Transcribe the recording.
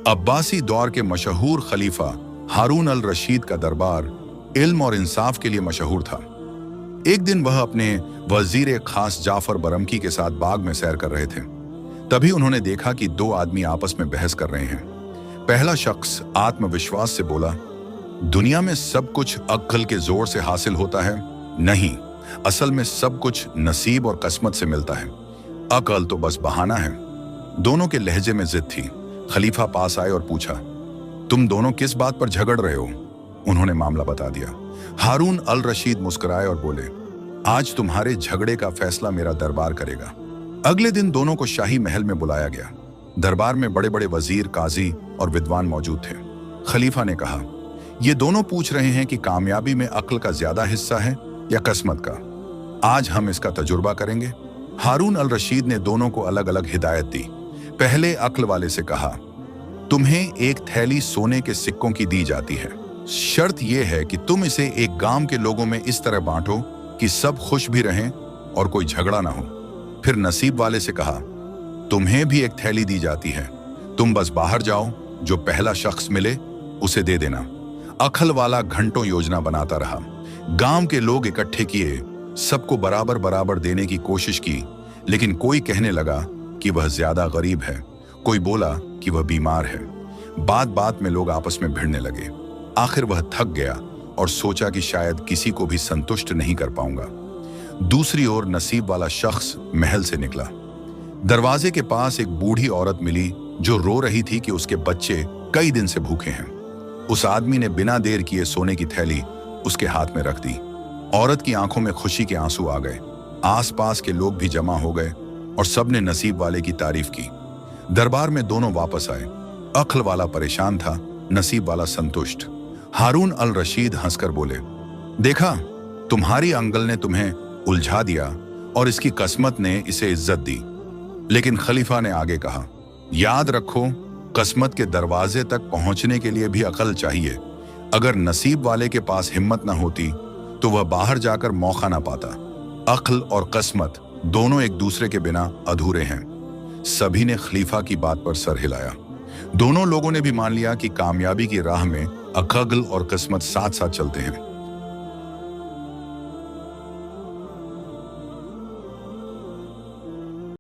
अब्बासी दौर के मशहूर खलीफा हारून अल रशीद का दरबार इल्म और इंसाफ के लिए मशहूर था। एक दिन वह अपने वजीर खास जाफर बरमकी के साथ बाग में सैर कर रहे थे। तभी उन्होंने देखा कि दो आदमी आपस में बहस कर रहे हैं। पहला शख्स आत्मविश्वास से बोला, दुनिया में सब कुछ अक्ल के जोर से हासिल होता है? नहीं, असल में सब कुछ नसीब और किस्मत से मिलता है। अक्ल तो बस बहाना है। दोनों के लहजे में जिद थी। खलीफा पास आए और पूछा, तुम दोनों किस बात पर झगड़ रहे हो? उन्होंने मामला बता दिया। हारून अल रशीद मुस्कुराए और बोले, आज तुम्हारे झगड़े का फैसला मेरा दरबार करेगा। अगले दिन दोनों को शाही महल में बुलाया गया। दरबार में बड़े बड़े वजीर, काजी और विद्वान मौजूद थे। खलीफा ने कहा, ये दोनों पूछ रहे हैं कि कामयाबी में अक्ल का ज्यादा हिस्सा है या किस्मत का। आज हम इसका तजुर्बा करेंगे। हारून अल रशीद ने दोनों को अलग अलग हिदायत दी। पहले अक्ल वाले से कहा, तुम्हें एक थैली सोने के सिक्कों की दी जाती है। शर्त यह है कि तुम इसे एक गांव के लोगों में इस तरह बांटो कि सब खुश भी रहें और कोई झगड़ा ना हो। फिर नसीब वाले से कहा, तुम्हें भी एक थैली दी जाती है, तुम बस बाहर जाओ, जो पहला शख्स मिले उसे दे देना। अक्ल वाला घंटों योजना बनाता रहा। गांव के लोग इकट्ठे किए, सबको बराबर बराबर देने की कोशिश की, लेकिन कोई कहने लगा कि वह ज्यादा गरीब है, कोई बोला कि वह बीमार है। बात बात में लोग आपस में भिड़ने लगे। आखिर वह थक गया और सोचा कि शायद किसी को भी संतुष्ट नहीं कर पाऊंगा। दूसरी ओर नसीब वाला शख्स महल से निकला। दरवाजे के पास एक बूढ़ी औरत मिली जो रो रही थी कि उसके बच्चे कई दिन से भूखे हैं। उस आदमी ने बिना देर किए सोने की थैली उसके हाथ में रख दी। औरत की आंखों में खुशी के आंसू आ गए। आसपास के लोग भी जमा हो गए और सबने नसीब वाले की तारीफ की। दरबार में दोनों वापस आए। अक्ल वाला परेशान था, नसीब वाला संतुष्ट। हारून अल रशीद हंसकर बोले, देखा, तुम्हारी अंगल ने तुम्हें उलझा दिया और इसकी किस्मत ने इसे इज्जत दी। लेकिन खलीफा ने आगे कहा, याद रखो, किस्मत के दरवाजे तक पहुंचने के लिए भी अकल चाहिए। अगर नसीब वाले के पास हिम्मत ना होती तो वह बाहर जाकर मौका ना पाता। अक्ल और किस्मत दोनों एक दूसरे के बिना अधूरे हैं। सभी ने खलीफा की बात पर सर हिलाया। दोनों लोगों ने भी मान लिया कि कामयाबी की राह में अक्ल और किस्मत साथ साथ चलते हैं।